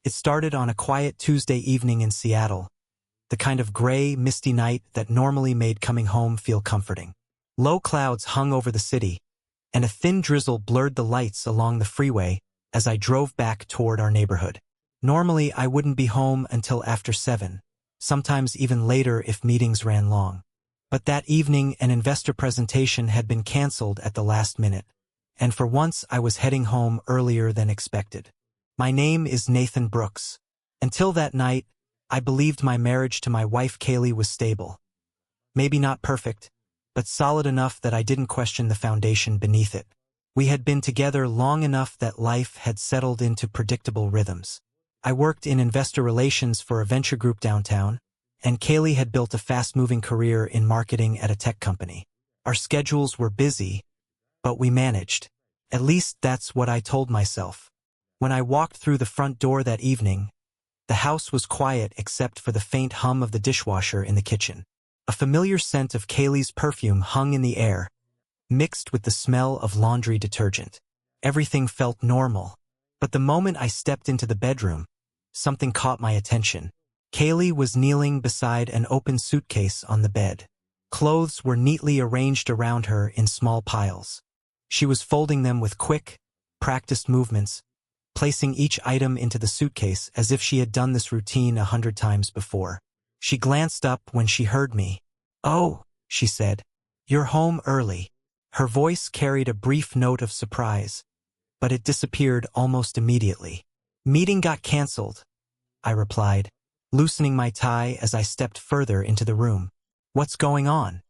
It started on a quiet Tuesday evening in Seattle, the kind of gray, misty night that normally made coming home feel comforting. Low clouds hung over the city, and a thin drizzle blurred the lights along the freeway as I drove back toward our neighborhood. Normally, I wouldn't be home until after 7, sometimes even later if meetings ran long. But that evening, an investor presentation had been canceled at the last minute, and for once I was heading home earlier than expected. My name is Nathan Brooks. Until that night, I believed my marriage to my wife Kaylee was stable. Maybe not perfect, but solid enough that I didn't question the foundation beneath it. We had been together long enough that life had settled into predictable rhythms. I worked in investor relations for a venture group downtown, and Kaylee had built a fast-moving career in marketing at a tech company. Our schedules were busy, but we managed. At least that's what I told myself. When I walked through the front door that evening, the house was quiet except for the faint hum of the dishwasher in the kitchen. A familiar scent of Kaylee's perfume hung in the air, mixed with the smell of laundry detergent. Everything felt normal, but the moment I stepped into the bedroom, something caught my attention. Kaylee was kneeling beside an open suitcase on the bed. Clothes were neatly arranged around her in small piles. She was folding them with quick, practiced movements, placing each item into the suitcase as if she had done this routine 100 times before. She glanced up when she heard me. "Oh," she said, "you're home early." Her voice carried a brief note of surprise, but it disappeared almost immediately. "Meeting got canceled," I replied, loosening my tie as I stepped further into the room. "What's going on?"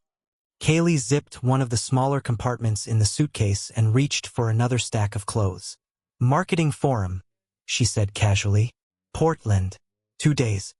Kaylee zipped one of the smaller compartments in the suitcase and reached for another stack of clothes. "Marketing forum," she said casually. "Portland. 2 days."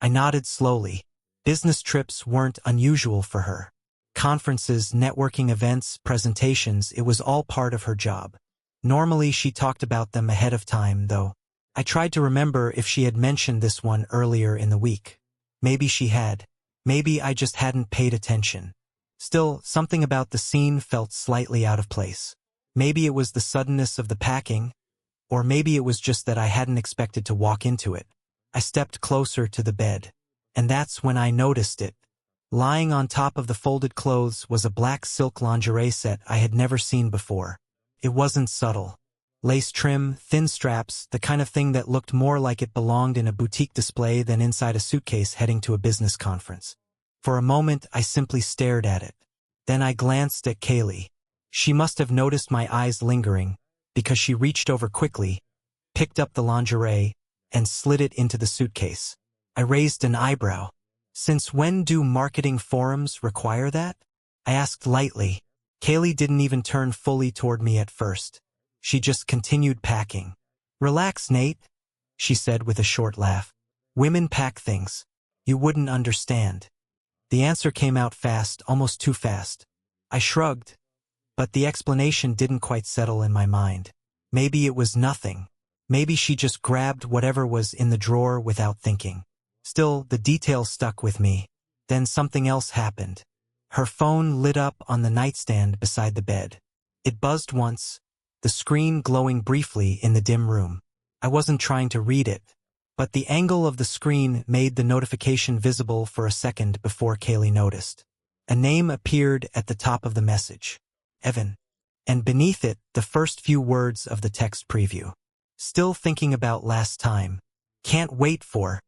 I nodded slowly. Business trips weren't unusual for her. Conferences, networking events, presentations, it was all part of her job. Normally she talked about them ahead of time, though. I tried to remember if she had mentioned this one earlier in the week. Maybe she had. Maybe I just hadn't paid attention. Still, something about the scene felt slightly out of place. Maybe it was the suddenness of the packing, or maybe it was just that I hadn't expected to walk into it. I stepped closer to the bed, and that's when I noticed it. Lying on top of the folded clothes was a black silk lingerie set I had never seen before. It wasn't subtle. Lace trim, thin straps, the kind of thing that looked more like it belonged in a boutique display than inside a suitcase heading to a business conference. For a moment, I simply stared at it. Then I glanced at Kaylee. She must have noticed my eyes lingering, because she reached over quickly, picked up the lingerie, and slid it into the suitcase. I raised an eyebrow. "Since when do marketing forums require that?" I asked lightly. Kaylee didn't even turn fully toward me at first. She just continued packing. "Relax, Nate," she said with a short laugh. "Women pack things. You wouldn't understand." The answer came out fast, almost too fast. I shrugged, but the explanation didn't quite settle in my mind. Maybe it was nothing. Maybe she just grabbed whatever was in the drawer without thinking. Still, the detail stuck with me. Then something else happened. Her phone lit up on the nightstand beside the bed. It buzzed once, the screen glowing briefly in the dim room. I wasn't trying to read it, but the angle of the screen made the notification visible for a second before Kaylee noticed. A name appeared at the top of the message. Evan. And beneath it, the first few words of the text preview. "Still thinking about last time. Can't wait for."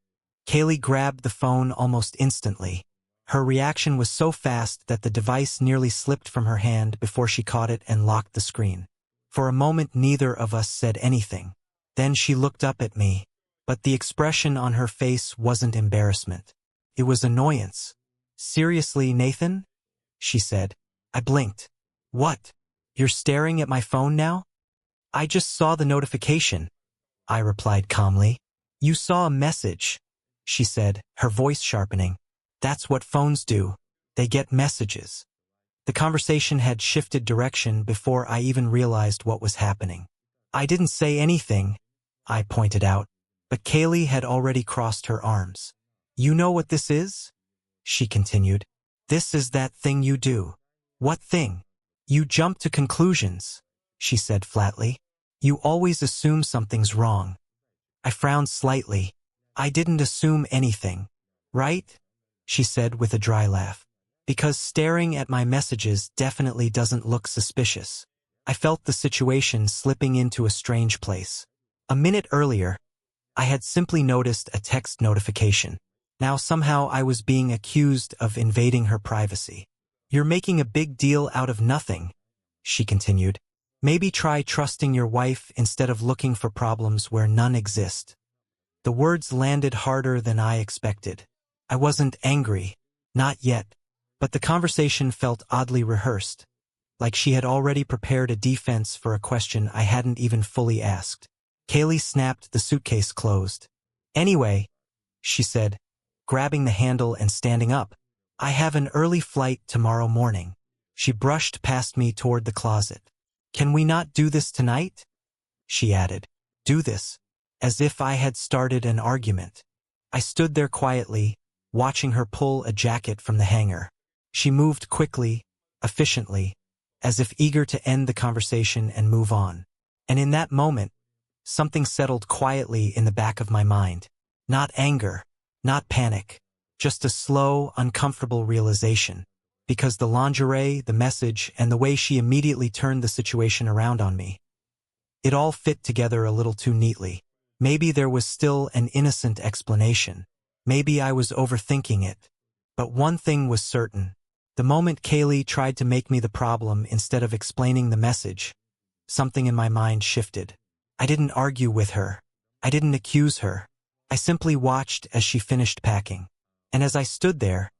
Kaylee grabbed the phone almost instantly. Her reaction was so fast that the device nearly slipped from her hand before she caught it and locked the screen. For a moment, neither of us said anything. Then she looked up at me, but the expression on her face wasn't embarrassment. It was annoyance. "Seriously, Nathan?" she said. I blinked. "What? You're staring at my phone now?" "I just saw the notification," I replied calmly. "You saw a message," she said, her voice sharpening. "That's what phones do. They get messages." The conversation had shifted direction before I even realized what was happening. "I didn't say anything," I pointed out, but Kaylee had already crossed her arms. "You know what this is?" she continued. "This is that thing you do." "What thing?" "You jump to conclusions," she said flatly. "You always assume something's wrong." I frowned slightly. I didn't assume anything, right? She said with a dry laugh. Because staring at my messages definitely doesn't look suspicious. I felt the situation slipping into a strange place. A minute earlier, I had simply noticed a text notification. Now somehow I was being accused of invading her privacy. You're making a big deal out of nothing, she continued. Maybe try trusting your wife instead of looking for problems where none exist. The words landed harder than I expected. I wasn't angry, not yet, but the conversation felt oddly rehearsed, like she had already prepared a defense for a question I hadn't even fully asked. Kaylee snapped the suitcase closed. Anyway, she said, grabbing the handle and standing up, I have an early flight tomorrow morning. She brushed past me toward the closet. Can we not do this tonight? She added. Do this, as if I had started an argument. I stood there quietly, watching her pull a jacket from the hanger. She moved quickly, efficiently, as if eager to end the conversation and move on. And in that moment, something settled quietly in the back of my mind. Not anger, not panic, just a slow, uncomfortable realization. Because the lingerie, the message, and the way she immediately turned the situation around on me. It all fit together a little too neatly. Maybe there was still an innocent explanation. Maybe I was overthinking it. But one thing was certain. The moment Kaylee tried to make me the problem instead of explaining the message, something in my mind shifted. I didn't argue with her. I didn't accuse her. I simply watched as she finished packing. And as I stood there,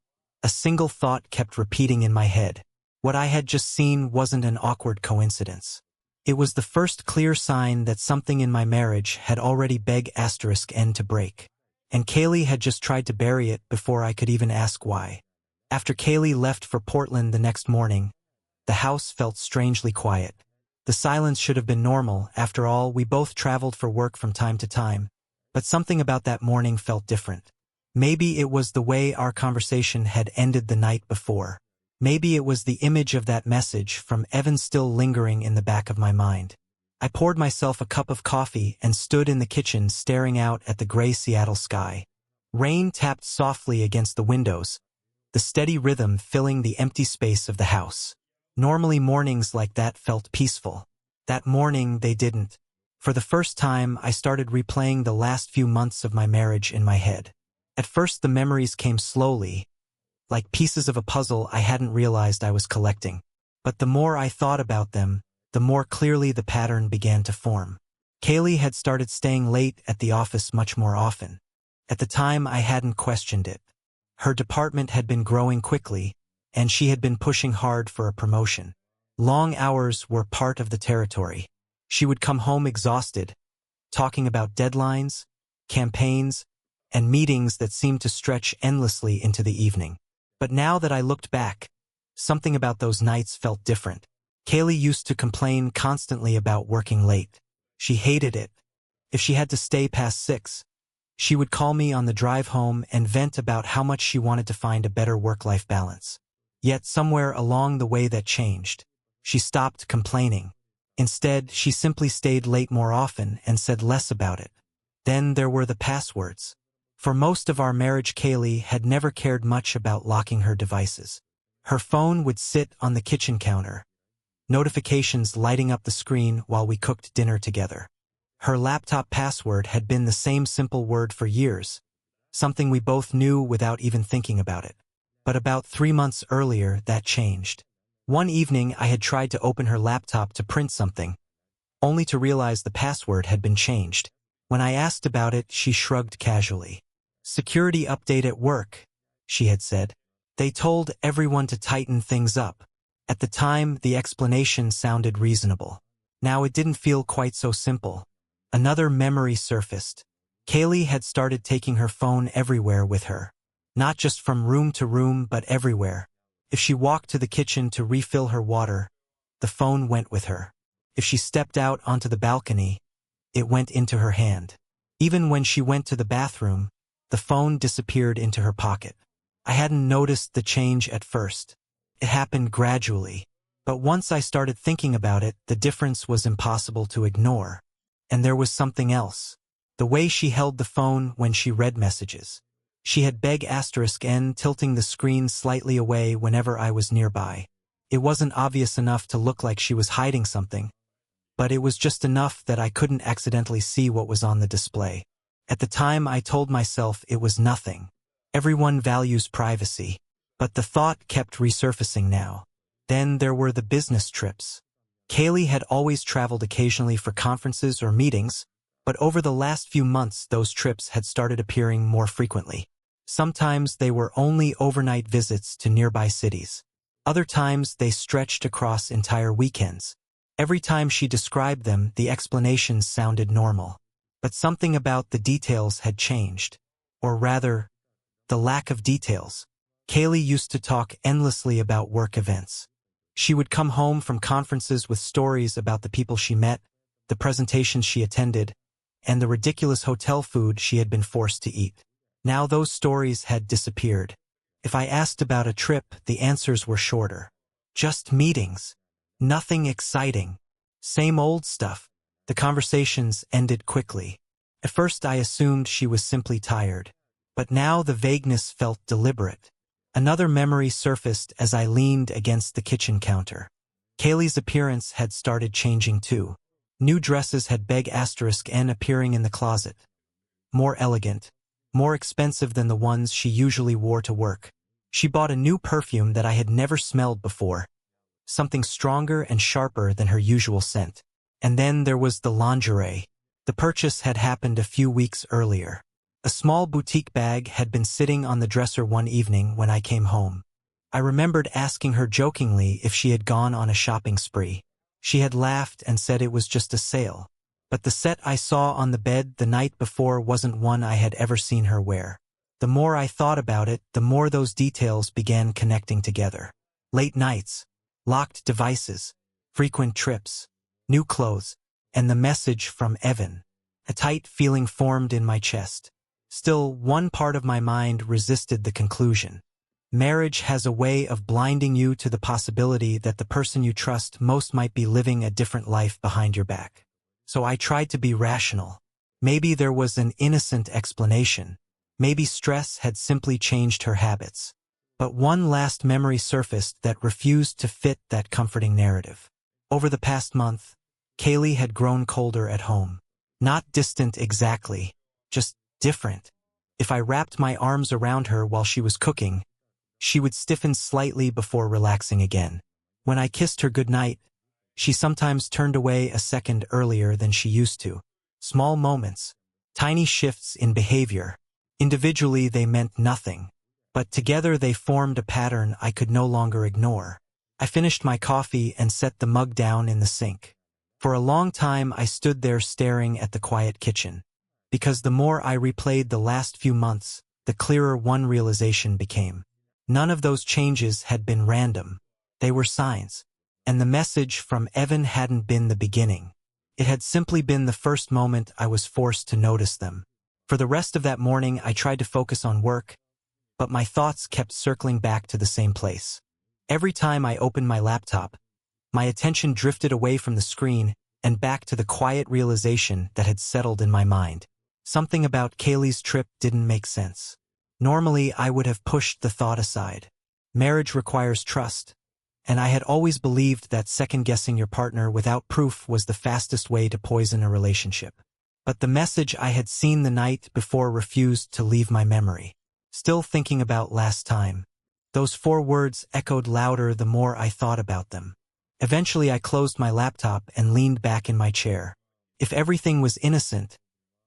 a single thought kept repeating in my head. What I had just seen wasn't an awkward coincidence. It was the first clear sign that something in my marriage had already begged end to break. And Kaylee had just tried to bury it before I could even ask why. After Kaylee left for Portland the next morning, the house felt strangely quiet. The silence should have been normal. After all, we both traveled for work from time to time. But something about that morning felt different. Maybe it was the way our conversation had ended the night before. Maybe it was the image of that message from Evan still lingering in the back of my mind. I poured myself a cup of coffee and stood in the kitchen staring out at the gray Seattle sky. Rain tapped softly against the windows, the steady rhythm filling the empty space of the house. Normally mornings like that felt peaceful. That morning they didn't. For the first time, I started replaying the last few months of my marriage in my head. At first the memories came slowly, like pieces of a puzzle I hadn't realized I was collecting. But the more I thought about them, the more clearly the pattern began to form. Kaylee had started staying late at the office much more often. At the time I hadn't questioned it. Her department had been growing quickly, and she had been pushing hard for a promotion. Long hours were part of the territory. She would come home exhausted, talking about deadlines, campaigns, and meetings that seemed to stretch endlessly into the evening. But now that I looked back, something about those nights felt different. Kaylee used to complain constantly about working late. She hated it. If she had to stay past 6, she would call me on the drive home and vent about how much she wanted to find a better work-life balance. Yet somewhere along the way that changed. She stopped complaining. Instead, she simply stayed late more often and said less about it. Then there were the passwords. For most of our marriage, Kaylee had never cared much about locking her devices. Her phone would sit on the kitchen counter, notifications lighting up the screen while we cooked dinner together. Her laptop password had been the same simple word for years, something we both knew without even thinking about it. But about 3 months earlier, that changed. One evening, I had tried to open her laptop to print something, only to realize the password had been changed. When I asked about it, she shrugged casually. Security update at work, she had said. They told everyone to tighten things up. At the time, the explanation sounded reasonable. Now it didn't feel quite so simple. Another memory surfaced. Kaylee had started taking her phone everywhere with her. Not just from room to room, but everywhere. If she walked to the kitchen to refill her water, the phone went with her. If she stepped out onto the balcony, it went into her hand. Even when she went to the bathroom, the phone disappeared into her pocket. I hadn't noticed the change at first. It happened gradually. But once I started thinking about it, the difference was impossible to ignore. And there was something else. The way she held the phone when she read messages. She had *N tilting the screen slightly away whenever I was nearby. It wasn't obvious enough to look like she was hiding something, but it was just enough that I couldn't accidentally see what was on the display. At the time I told myself it was nothing. Everyone values privacy. But the thought kept resurfacing now. Then there were the business trips. Kaylee had always traveled occasionally for conferences or meetings, but over the last few months those trips had started appearing more frequently. Sometimes they were only overnight visits to nearby cities. Other times they stretched across entire weekends. Every time she described them, the explanations sounded normal. But something about the details had changed. Or rather, the lack of details. Kaylee used to talk endlessly about work events. She would come home from conferences with stories about the people she met, the presentations she attended, and the ridiculous hotel food she had been forced to eat. Now those stories had disappeared. If I asked about a trip, the answers were shorter. Just meetings. Nothing exciting. Same old stuff. The conversations ended quickly. At first I assumed she was simply tired. But now the vagueness felt deliberate. Another memory surfaced as I leaned against the kitchen counter. Kaylee's appearance had started changing too. New dresses had *N appearing in the closet. More elegant, more expensive than the ones she usually wore to work. She bought a new perfume that I had never smelled before. Something stronger and sharper than her usual scent. And then there was the lingerie. The purchase had happened a few weeks earlier. A small boutique bag had been sitting on the dresser one evening when I came home. I remembered asking her jokingly if she had gone on a shopping spree. She had laughed and said it was just a sale. But the set I saw on the bed the night before wasn't one I had ever seen her wear. The more I thought about it, the more those details began connecting together. Late nights, locked devices, frequent trips, new clothes, and the message from Evan. A tight feeling formed in my chest. Still, one part of my mind resisted the conclusion. Marriage has a way of blinding you to the possibility that the person you trust most might be living a different life behind your back. So I tried to be rational. Maybe there was an innocent explanation. Maybe stress had simply changed her habits. But one last memory surfaced that refused to fit that comforting narrative. Over the past month, Kaylee had grown colder at home. Not distant exactly, just different. If I wrapped my arms around her while she was cooking, she would stiffen slightly before relaxing again. When I kissed her goodnight, she sometimes turned away a second earlier than she used to. Small moments, tiny shifts in behavior. Individually they meant nothing, but together they formed a pattern I could no longer ignore. I finished my coffee and set the mug down in the sink. For a long time I stood there staring at the quiet kitchen. Because the more I replayed the last few months, the clearer one realization became. None of those changes had been random. They were signs. And the message from Evan hadn't been the beginning. It had simply been the first moment I was forced to notice them. For the rest of that morning I tried to focus on work, but my thoughts kept circling back to the same place. Every time I opened my laptop, my attention drifted away from the screen and back to the quiet realization that had settled in my mind. Something about Kaylee's trip didn't make sense. Normally, I would have pushed the thought aside. Marriage requires trust, and I had always believed that second-guessing your partner without proof was the fastest way to poison a relationship. But the message I had seen the night before refused to leave my memory. Still thinking about last time. Those 4 words echoed louder the more I thought about them. Eventually, I closed my laptop and leaned back in my chair. If everything was innocent,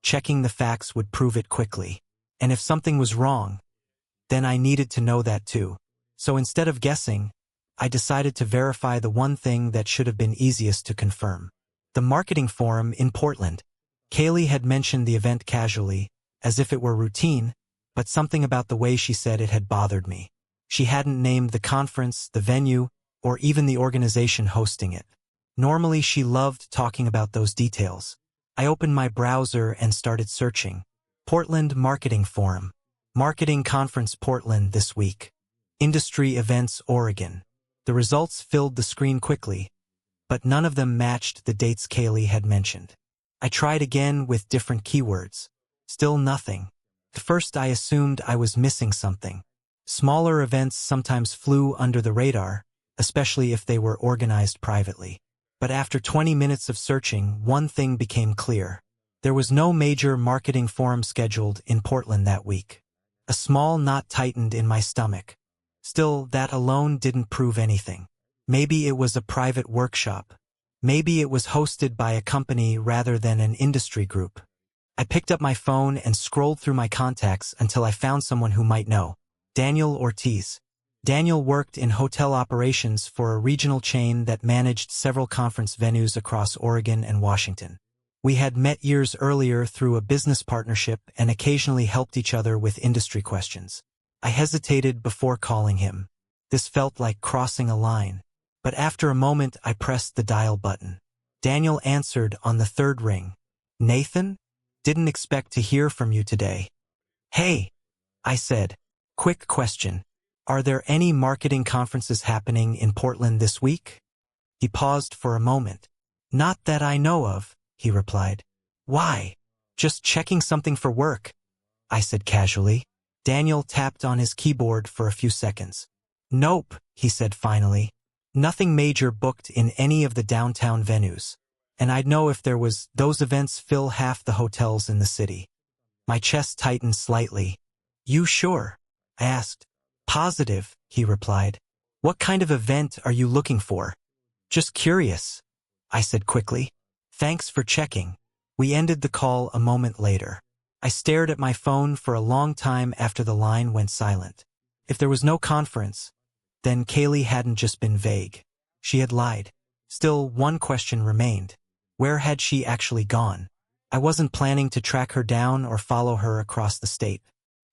checking the facts would prove it quickly. And if something was wrong, then I needed to know that too. So instead of guessing, I decided to verify the one thing that should have been easiest to confirm. The marketing forum in Portland. Kaylee had mentioned the event casually, as if it were routine, but something about the way she said it had bothered me. She hadn't named the conference, the venue, or even the organization hosting it. Normally she loved talking about those details. I opened my browser and started searching. Portland Marketing Forum. Marketing Conference Portland this week. Industry Events Oregon. The results filled the screen quickly, but none of them matched the dates Kaylee had mentioned. I tried again with different keywords. Still nothing. At first I assumed I was missing something. Smaller events sometimes flew under the radar, especially if they were organized privately. But after 20 minutes of searching, one thing became clear. There was no major marketing forum scheduled in Portland that week. A small knot tightened in my stomach. Still, that alone didn't prove anything. Maybe it was a private workshop. Maybe it was hosted by a company rather than an industry group. I picked up my phone and scrolled through my contacts until I found someone who might know. Daniel Ortiz. Daniel worked in hotel operations for a regional chain that managed several conference venues across Oregon and Washington. We had met years earlier through a business partnership and occasionally helped each other with industry questions. I hesitated before calling him. This felt like crossing a line. But after a moment, I pressed the dial button. Daniel answered on the third ring. Nathan? Didn't expect to hear from you today. Hey, I said. Quick question. Are there any marketing conferences happening in Portland this week? He paused for a moment. Not that I know of, he replied. Why? Just checking something for work, I said casually. Daniel tapped on his keyboard for a few seconds. Nope, he said finally. Nothing major booked in any of the downtown venues. And I'd know if there was. Those events fill half the hotels in the city. My chest tightened slightly. You sure? I asked. Positive, he replied. What kind of event are you looking for? Just curious, I said quickly. Thanks for checking. We ended the call a moment later. I stared at my phone for a long time after the line went silent. If there was no conference, then Kaylee hadn't just been vague. She had lied. Still, one question remained. Where had she actually gone? I wasn't planning to track her down or follow her across the state.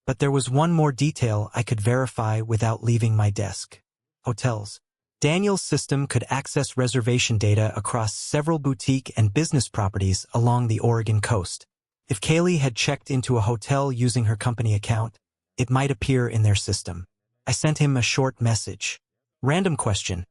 But there was one more detail I could verify without leaving my desk. Hotels. Daniel's system could access reservation data across several boutique and business properties along the Oregon coast. If Kaylee had checked into a hotel using her company account, it might appear in their system. I sent him a short message. Random question.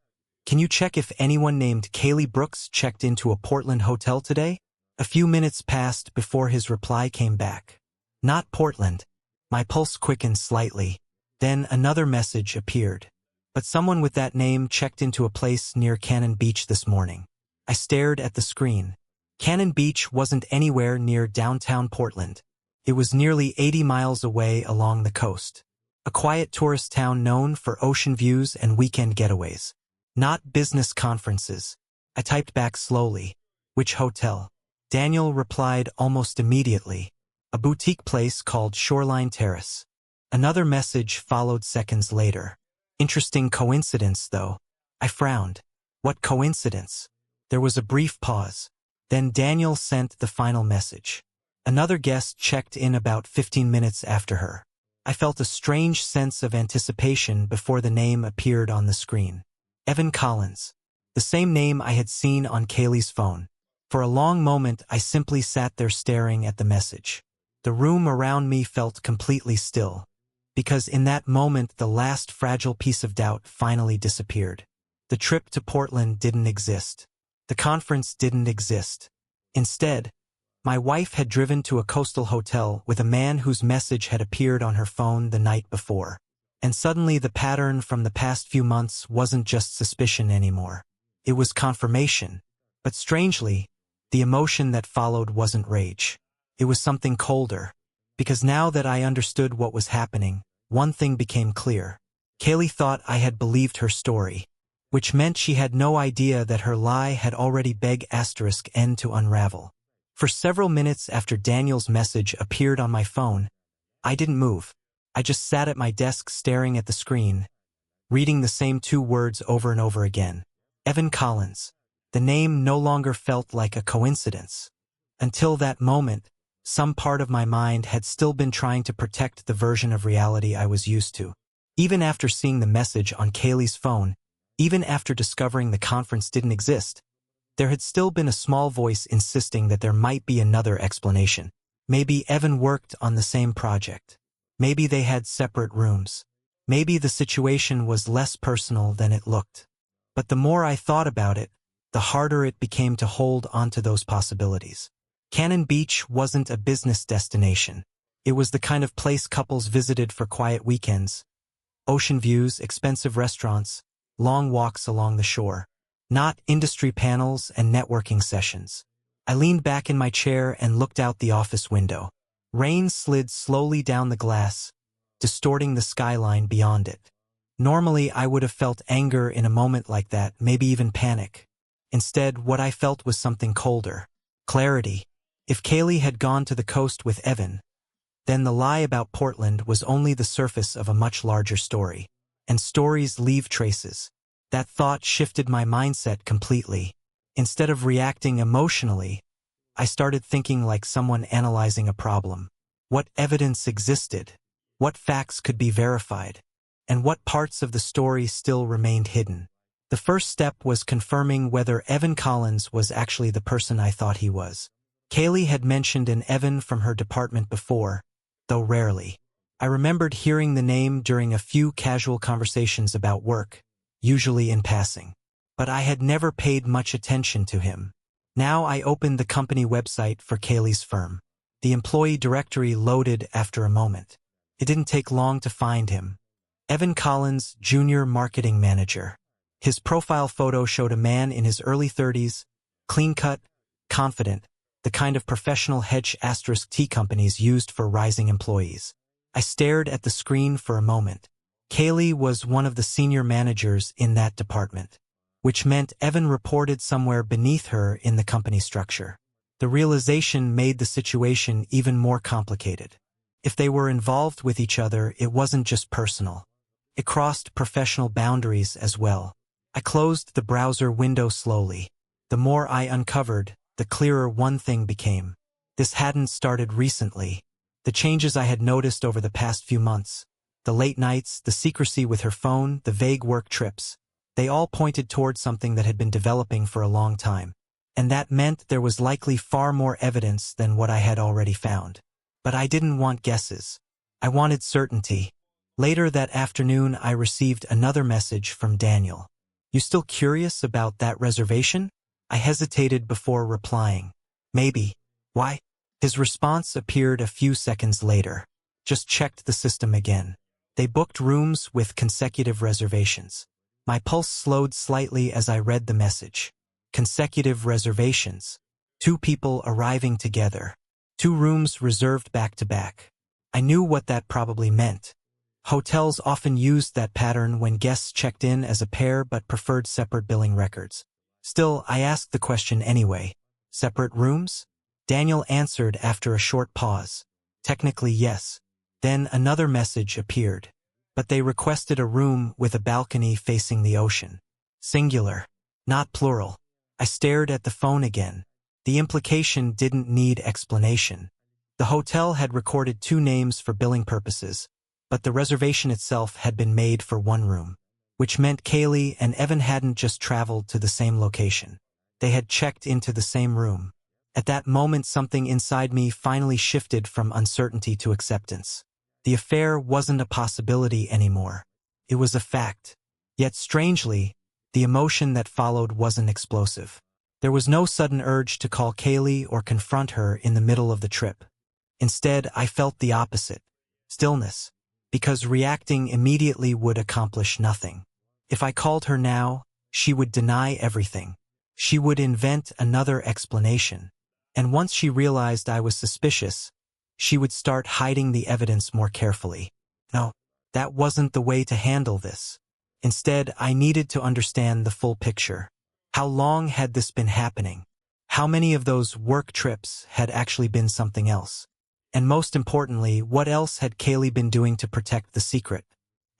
Can you check if anyone named Kaylee Brooks checked into a Portland hotel today? A few minutes passed before his reply came back. Not Portland. My pulse quickened slightly. Then another message appeared. But someone with that name checked into a place near Cannon Beach this morning. I stared at the screen. Cannon Beach wasn't anywhere near downtown Portland. It was nearly 80 miles away along the coast. A quiet tourist town known for ocean views and weekend getaways. Not business conferences. I typed back slowly. Which hotel? Daniel replied almost immediately. A boutique place called Shoreline Terrace. Another message followed seconds later. Interesting coincidence, though. I frowned. What coincidence? There was a brief pause. Then Daniel sent the final message. Another guest checked in about 15 minutes after her. I felt a strange sense of anticipation before the name appeared on the screen. Evan Collins. The same name I had seen on Kaylee's phone. For a long moment, I simply sat there staring at the message. The room around me felt completely still. Because in that moment, the last fragile piece of doubt finally disappeared. The trip to Portland didn't exist. The conference didn't exist. Instead, my wife had driven to a coastal hotel with a man whose message had appeared on her phone the night before. And suddenly the pattern from the past few months wasn't just suspicion anymore. It was confirmation. But strangely, the emotion that followed wasn't rage. It was something colder. Because now that I understood what was happening, one thing became clear. Kaylee thought I had believed her story, which meant she had no idea that her lie had already begun to unravel. For several minutes after Daniel's message appeared on my phone, I didn't move. I just sat at my desk staring at the screen, reading the same two words over and over again. Evan Collins. The name no longer felt like a coincidence. Until that moment, some part of my mind had still been trying to protect the version of reality I was used to. Even after seeing the message on Kaylee's phone, even after discovering the conference didn't exist, there had still been a small voice insisting that there might be another explanation. Maybe Evan worked on the same project. Maybe they had separate rooms. Maybe the situation was less personal than it looked. But the more I thought about it, the harder it became to hold onto those possibilities. Cannon Beach wasn't a business destination. It was the kind of place couples visited for quiet weekends. Ocean views, expensive restaurants, long walks along the shore. Not industry panels and networking sessions. I leaned back in my chair and looked out the office window. Rain slid slowly down the glass, distorting the skyline beyond it. Normally, I would have felt anger in a moment like that, maybe even panic. Instead, what I felt was something colder. Clarity. If Kaylee had gone to the coast with Evan, then the lie about Portland was only the surface of a much larger story. And stories leave traces. That thought shifted my mindset completely. Instead of reacting emotionally, I started thinking like someone analyzing a problem. What evidence existed? What facts could be verified? And what parts of the story still remained hidden? The first step was confirming whether Evan Collins was actually the person I thought he was. Kaylee had mentioned an Evan from her department before, though rarely. I remembered hearing the name during a few casual conversations about work, usually in passing. But I had never paid much attention to him. Now I opened the company website for Kaylee's firm. The employee directory loaded after a moment. It didn't take long to find him. Evan Collins, Junior Marketing Manager. His profile photo showed a man in his early 30s, clean-cut, confident, the kind of professional H*T companies used for rising employees. I stared at the screen for a moment. Kaylee was one of the senior managers in that department, which meant Evan reported somewhere beneath her in the company structure. The realization made the situation even more complicated. If they were involved with each other, it wasn't just personal. It crossed professional boundaries as well. I closed the browser window slowly. The more I uncovered, the clearer one thing became. This hadn't started recently. The changes I had noticed over the past few months, the late nights, the secrecy with her phone, the vague work trips, they all pointed toward something that had been developing for a long time. And that meant there was likely far more evidence than what I had already found. But I didn't want guesses. I wanted certainty. Later that afternoon, I received another message from Daniel. "You still curious about that reservation?" I hesitated before replying. "Maybe." "Why?" His response appeared a few seconds later. "Just checked the system again. They booked rooms with consecutive reservations." My pulse slowed slightly as I read the message. Consecutive reservations. 2 people arriving together. 2 rooms reserved back-to-back. I knew what that probably meant. Hotels often used that pattern when guests checked in as a pair but preferred separate billing records. Still, I asked the question anyway. "Separate rooms?" Daniel answered after a short pause. "Technically, yes." Then another message appeared. "But they requested a room with a balcony facing the ocean." Singular, not plural. I stared at the phone again. The implication didn't need explanation. The hotel had recorded 2 names for billing purposes, but the reservation itself had been made for 1 room, which meant Kaylee and Evan hadn't just traveled to the same location. They had checked into the same room. At that moment, something inside me finally shifted from uncertainty to acceptance. The affair wasn't a possibility anymore. It was a fact. Yet strangely, the emotion that followed wasn't explosive. There was no sudden urge to call Kaylee or confront her in the middle of the trip. Instead, I felt the opposite. Stillness. Because reacting immediately would accomplish nothing. If I called her now, she would deny everything. She would invent another explanation. And once she realized I was suspicious, she would start hiding the evidence more carefully. No, that wasn't the way to handle this. Instead, I needed to understand the full picture. How long had this been happening? How many of those work trips had actually been something else? And most importantly, what else had Kaylee been doing to protect the secret?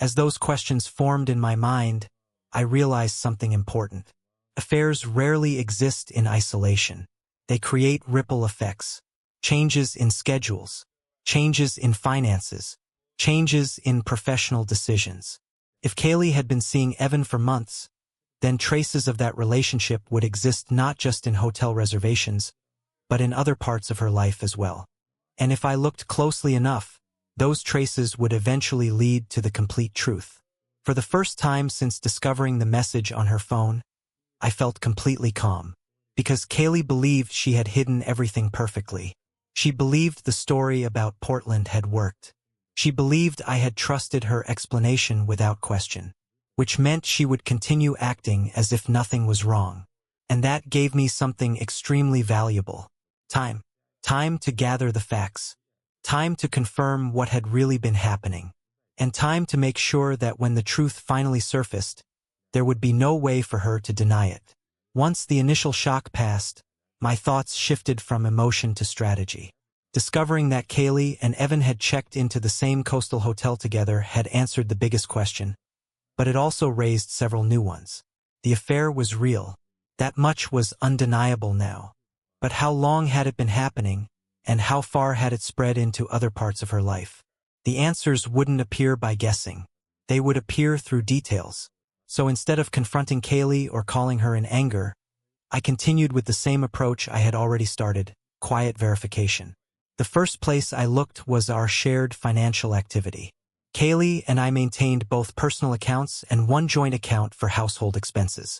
As those questions formed in my mind, I realized something important. Affairs rarely exist in isolation. They create ripple effects, changes in schedules, changes in finances, changes in professional decisions. If Kaylee had been seeing Evan for months, then traces of that relationship would exist not just in hotel reservations, but in other parts of her life as well. And if I looked closely enough, those traces would eventually lead to the complete truth. For the first time since discovering the message on her phone, I felt completely calm. because Kaylee believed she had hidden everything perfectly. She believed the story about Portland had worked. She believed I had trusted her explanation without question, which meant she would continue acting as if nothing was wrong. And that gave me something extremely valuable. Time. Time to gather the facts. Time to confirm what had really been happening. And time to make sure that when the truth finally surfaced, there would be no way for her to deny it. Once the initial shock passed, my thoughts shifted from emotion to strategy. Discovering that Kaylee and Evan had checked into the same coastal hotel together had answered the biggest question, but it also raised several new ones. The affair was real. That much was undeniable now. But how long had it been happening, and how far had it spread into other parts of her life? The answers wouldn't appear by guessing. They would appear through details. So instead of confronting Kaylee or calling her in anger, I continued with the same approach I had already started: quiet verification. The first place I looked was our shared financial activity. Kaylee and I maintained both personal accounts and one joint account for household expenses.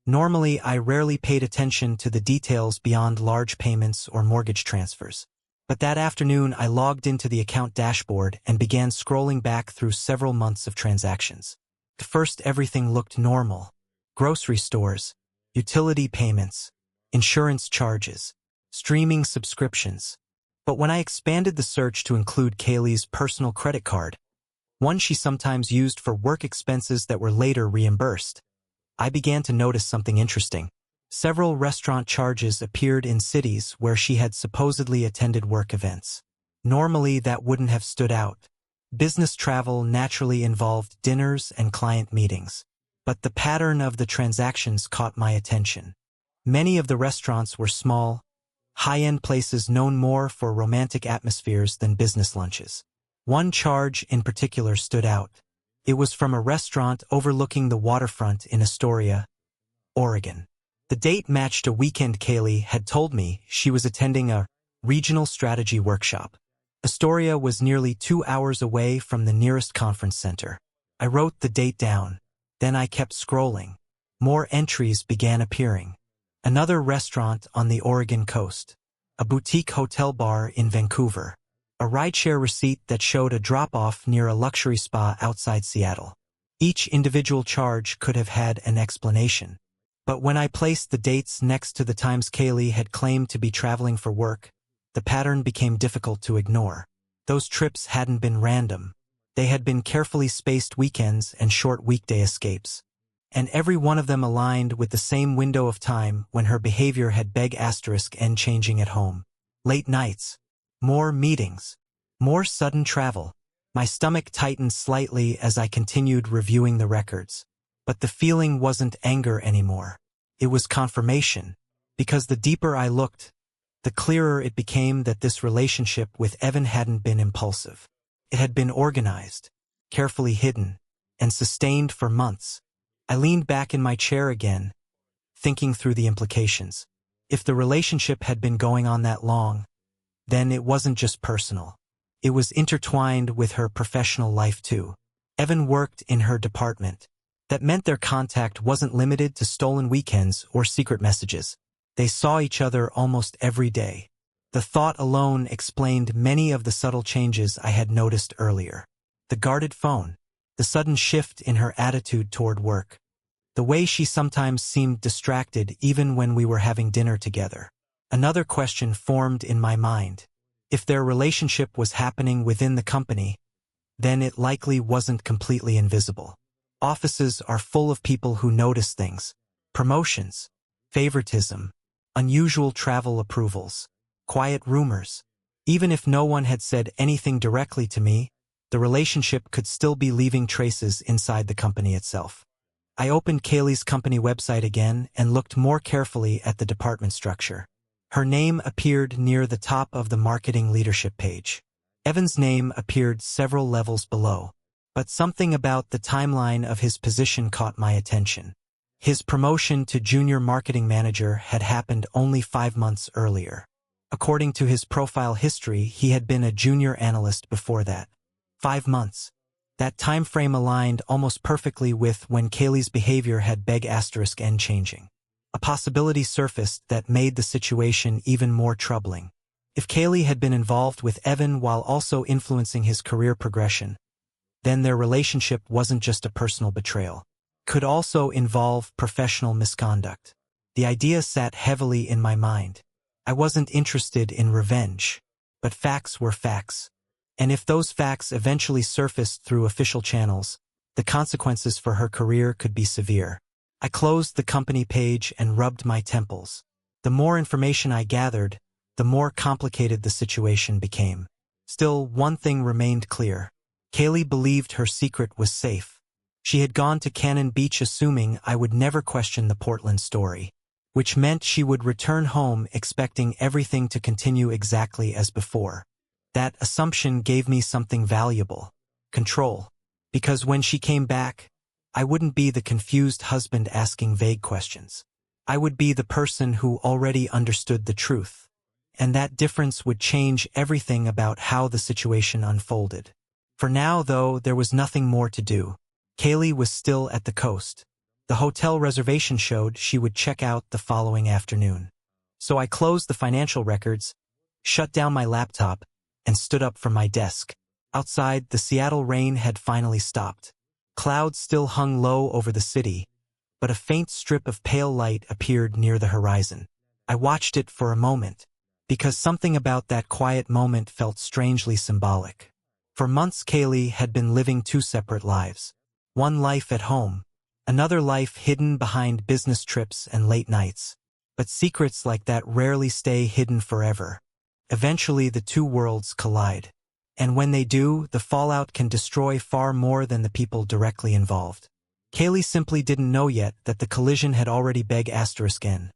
Normally, I rarely paid attention to the details beyond large payments or mortgage transfers. But that afternoon, I logged into the account dashboard and began scrolling back through several months of transactions. At first, everything looked normal: grocery stores, utility payments, insurance charges, streaming subscriptions. But when I expanded the search to include Kaylee's personal credit card, one she sometimes used for work expenses that were later reimbursed, I began to notice something interesting. Several restaurant charges appeared in cities where she had supposedly attended work events. Normally, that wouldn't have stood out. Business travel naturally involved dinners and client meetings. But the pattern of the transactions caught my attention. Many of the restaurants were small, high-end places known more for romantic atmospheres than business lunches. One charge in particular stood out. It was from a restaurant overlooking the waterfront in Astoria, Oregon. The date matched a weekend Kaylee had told me she was attending a regional strategy workshop. Astoria was nearly 2 hours away from the nearest conference center. I wrote the date down. Then I kept scrolling. More entries began appearing. Another restaurant on the Oregon coast. A boutique hotel bar in Vancouver. A rideshare receipt that showed a drop-off near a luxury spa outside Seattle. Each individual charge could have had an explanation. But when I placed the dates next to the times Kaylee had claimed to be traveling for work, the pattern became difficult to ignore. Those trips hadn't been random. They had been carefully spaced weekends and short weekday escapes. And every one of them aligned with the same window of time when her behavior had and changing at home. Late nights. More meetings. More sudden travel. My stomach tightened slightly as I continued reviewing the records. But the feeling wasn't anger anymore. It was confirmation. Because the deeper I looked, the clearer it became that this relationship with Evan hadn't been impulsive. It had been organized, carefully hidden, and sustained for months. I leaned back in my chair again, thinking through the implications. If the relationship had been going on that long, then it wasn't just personal. It was intertwined with her professional life too. Evan worked in her department. That meant their contact wasn't limited to stolen weekends or secret messages. They saw each other almost every day. The thought alone explained many of the subtle changes I had noticed earlier. The guarded phone, the sudden shift in her attitude toward work, the way she sometimes seemed distracted even when we were having dinner together. Another question formed in my mind. If their relationship was happening within the company, then it likely wasn't completely invisible. Offices are full of people who notice things: promotions, favoritism, unusual travel approvals, quiet rumors. Even if no one had said anything directly to me, the relationship could still be leaving traces inside the company itself. I opened Kaylee's company website again and looked more carefully at the department structure. Her name appeared near the top of the marketing leadership page. Evan's name appeared several levels below, but something about the timeline of his position caught my attention. His promotion to junior marketing manager had happened only 5 months earlier. According to his profile history, he had been a junior analyst before that. 5 months. That time frame aligned almost perfectly with when Kaylee's behavior had and changing. A possibility surfaced that made the situation even more troubling. If Kaylee had been involved with Evan while also influencing his career progression, then their relationship wasn't just a personal betrayal. It could also involve professional misconduct. The idea sat heavily in my mind. I wasn't interested in revenge, but facts were facts. And if those facts eventually surfaced through official channels, the consequences for her career could be severe. I closed the company page and rubbed my temples. The more information I gathered, the more complicated the situation became. Still, one thing remained clear. Kaylee believed her secret was safe. She had gone to Cannon Beach assuming I would never question the Portland story, which meant she would return home expecting everything to continue exactly as before. That assumption gave me something valuable: control. Because when she came back, I wouldn't be the confused husband asking vague questions. I would be the person who already understood the truth. And that difference would change everything about how the situation unfolded. For now, though, there was nothing more to do. Kaylee was still at the coast. The hotel reservation showed she would check out the following afternoon. So I closed the financial records, shut down my laptop, and stood up from my desk. Outside, the Seattle rain had finally stopped. Clouds still hung low over the city, but a faint strip of pale light appeared near the horizon. I watched it for a moment, because something about that quiet moment felt strangely symbolic. For months, Kaylee had been living two separate lives. One life at home, another life hidden behind business trips and late nights. But secrets like that rarely stay hidden forever. Eventually, the two worlds collide. And when they do, the fallout can destroy far more than the people directly involved. Kaylee simply didn't know yet that the collision had already begun.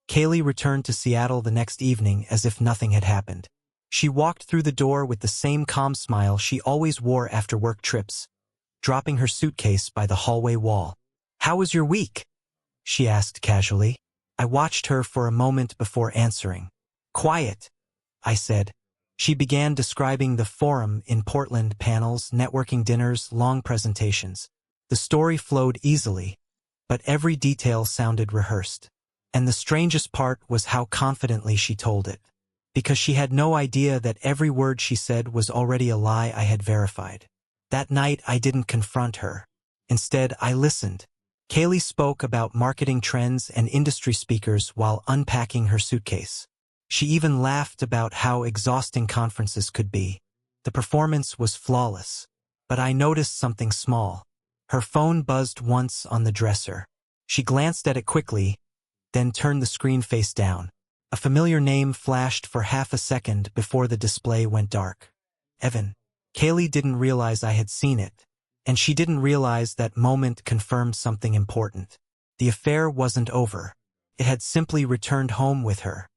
Kaylee returned to Seattle the next evening as if nothing had happened. She walked through the door with the same calm smile she always wore after work trips, dropping her suitcase by the hallway wall. "How was your week?" she asked casually. I watched her for a moment before answering. "Quiet," I said. She began describing the forum in Portland: panels, networking dinners, long presentations. The story flowed easily, but every detail sounded rehearsed. And the strangest part was how confidently she told it, because she had no idea that every word she said was already a lie I had verified. That night, I didn't confront her. Instead, I listened. Kaylee spoke about marketing trends and industry speakers while unpacking her suitcase. She even laughed about how exhausting conferences could be. The performance was flawless, but I noticed something small. Her phone buzzed once on the dresser. She glanced at it quickly, then turned the screen face down. A familiar name flashed for half a second before the display went dark. Evan. Kaylee didn't realize I had seen it, and she didn't realize that moment confirmed something important. The affair wasn't over. It had simply returned home with her.